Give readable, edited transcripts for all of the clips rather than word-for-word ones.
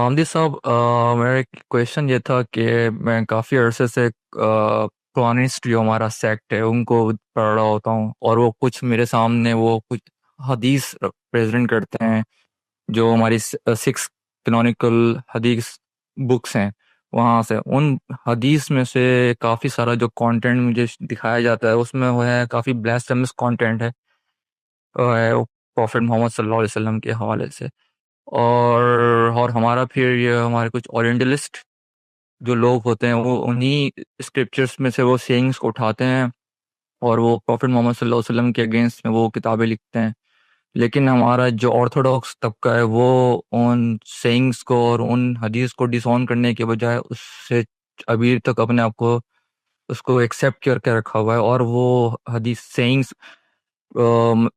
حامدی صاحب، میرا ایک کویشچن یہ تھا کہ میں کافی عرصے سے قرآنسٹ جو ہمارا سیکٹ ہے ان کو پڑھ رہا ہوتا ہوں، اور وہ کچھ میرے سامنے وہ کچھ حدیث پریزنٹ کرتے ہیں جو ہماری 6 کینونیکل حدیث بکس ہیں، وہاں سے ان حدیث میں سے کافی سارا جو کانٹینٹ مجھے دکھایا جاتا ہے اس میں وہ ہے کافی بلاسفیمس کانٹینٹ ہے پروفٹ محمد صلی اللہ علیہ وسلم کے حوالے سے، اور ہمارا پھر یہ ہمارے کچھ اورینٹلسٹ جو لوگ ہوتے ہیں وہ انہی اسکرپچرس میں سے وہ سینگس کو اٹھاتے ہیں اور وہ پروفٹ محمد صلی اللہ علیہ وسلم کے اگینسٹ میں وہ کتابیں لکھتے ہیں، لیکن ہمارا جو آرتھوڈاکس طبقہ ہے وہ ان سینگس کو اور ان حدیث کو ڈس آن کرنے کے بجائے اس سے ابھی تک اپنے آپ کو اس کو ایکسیپٹ کر کے رکھا ہوا ہے، اور وہ حدیث سینگس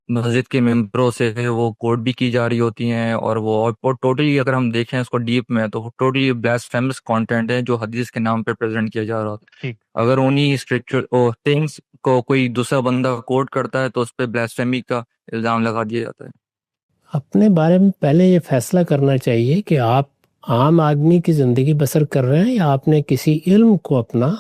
مسجد کے ممبروں سے وہ کوٹ بھی کی جا رہی ہوتی ہیں، اور وہ ٹوٹلی اگر ہم دیکھیں اس کو ڈیپ میں تو ٹوٹلی بلاسفیمس کانٹینٹ ہے جو حدیث کے نام پہ پریزنٹ کیا جا رہا ہوتا ہے۔ ٹھیک، اگر انہی اسکرپچر تھنگس کو کوئی دوسرا بندہ کوٹ کرتا ہے تو اس پہ بلاسفیمی کا الزام لگا دیا جاتا ہے۔ اپنے بارے میں پہلے یہ فیصلہ کرنا چاہیے کہ آپ عام آدمی کی زندگی بسر کر رہے ہیں یا آپ نے کسی علم کو اپنا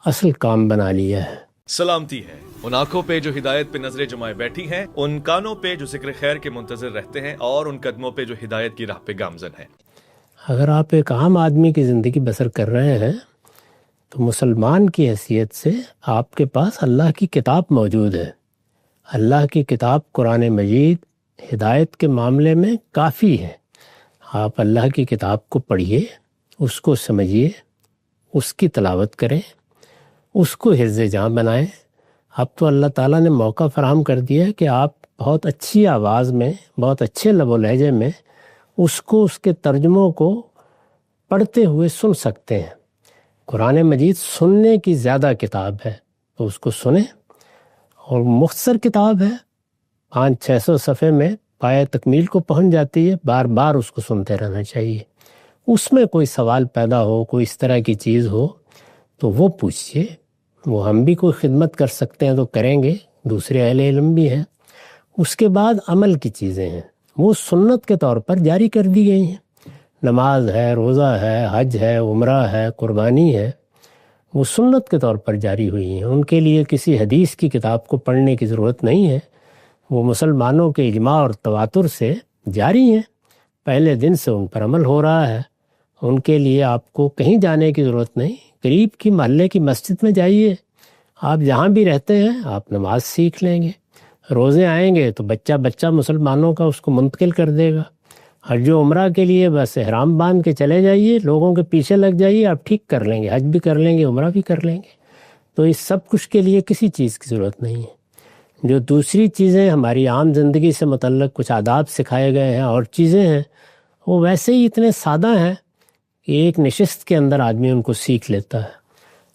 اصل کام بنا لیا ہے۔ سلامتی ہے ان آنکھوں پہ جو ہدایت پہ نظریں جمائے بیٹھی ہیں، ان کانوں پہ جو ذکر خیر کے منتظر رہتے ہیں، اور ان قدموں پہ جو ہدایت کی راہ پہ گامزن ہیں۔ اگر آپ ایک عام آدمی کی زندگی بسر کر رہے ہیں تو مسلمان کی حیثیت سے آپ کے پاس اللہ کی کتاب موجود ہے۔ اللہ کی کتاب قرآن مجید ہدایت کے معاملے میں کافی ہے۔ آپ اللہ کی کتاب کو پڑھیے، اس کو سمجھیے، اس کی تلاوت کریں، اس کو حفظ جاں بنائیں۔ اب تو اللہ تعالیٰ نے موقع فراہم کر دیا ہے کہ آپ بہت اچھی آواز میں، بہت اچھے لب و لہجے میں اس کو، اس کے ترجموں کو پڑھتے ہوئے سن سکتے ہیں۔ قرآن مجید سننے کی زیادہ کتاب ہے تو اس کو سنیں، اور مختصر کتاب ہے، 500-600 صفحے میں پایہ تکمیل کو پہنچ جاتی ہے، بار بار اس کو سنتے رہنا چاہیے۔ اس میں کوئی سوال پیدا ہو، کوئی اس طرح کی چیز ہو تو وہ پوچھیے، وہ ہم بھی کوئی خدمت کر سکتے ہیں تو کریں گے، دوسرے اہل علم بھی ہیں۔ اس کے بعد عمل کی چیزیں ہیں، وہ سنت کے طور پر جاری کر دی گئی ہیں۔ نماز ہے، روزہ ہے، حج ہے، عمرہ ہے، قربانی ہے، وہ سنت کے طور پر جاری ہوئی ہیں۔ ان کے لیے کسی حدیث کی کتاب کو پڑھنے کی ضرورت نہیں ہے، وہ مسلمانوں کے اجماع اور تواتر سے جاری ہیں، پہلے دن سے ان پر عمل ہو رہا ہے۔ ان کے لیے آپ کو کہیں جانے کی ضرورت نہیں، قریب کی محلے کی مسجد میں جائیے، آپ جہاں بھی رہتے ہیں آپ نماز سیکھ لیں گے۔ روزے آئیں گے تو بچہ بچہ مسلمانوں کا اس کو منتقل کر دے گا۔ حج و عمرہ کے لیے بس احرام باندھ کے چلے جائیے، لوگوں کے پیچھے لگ جائیے، آپ ٹھیک کر لیں گے، حج بھی کر لیں گے، عمرہ بھی کر لیں گے۔ تو اس سب کچھ کے لیے کسی چیز کی ضرورت نہیں ہے۔ جو دوسری چیزیں ہماری عام زندگی سے متعلق کچھ آداب سکھائے گئے ہیں اور چیزیں ہیں، وہ ویسے ہی اتنے سادہ ہیں کہ ایک نشست کے اندر آدمی ان کو سیکھ لیتا ہے۔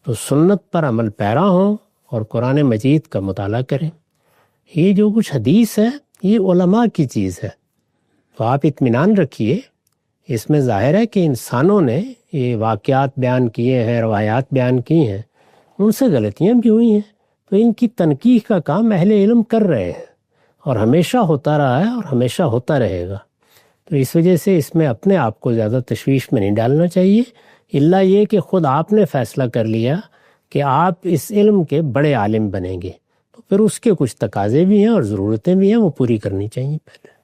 تو سنت پر عمل پیرا ہوں اور قرآن مجید کا مطالعہ کریں۔ یہ جو کچھ حدیث ہے یہ علماء کی چیز ہے، تو آپ اطمینان رکھیے، اس میں ظاہر ہے کہ انسانوں نے یہ واقعات بیان کیے ہیں، روایات بیان کی ہیں، ان سے غلطیاں بھی ہوئی ہیں، تو ان کی تنقیح کا کام اہل علم کر رہے ہیں، اور ہمیشہ ہوتا رہا ہے اور ہمیشہ ہوتا رہے گا۔ تو اس وجہ سے اس میں اپنے آپ کو زیادہ تشویش میں نہیں ڈالنا چاہیے، الا یہ کہ خود آپ نے فیصلہ کر لیا کہ آپ اس علم کے بڑے عالم بنیں گے، تو پھر اس کے کچھ تقاضے بھی ہیں اور ضرورتیں بھی ہیں، وہ پوری کرنی چاہیے پہلے۔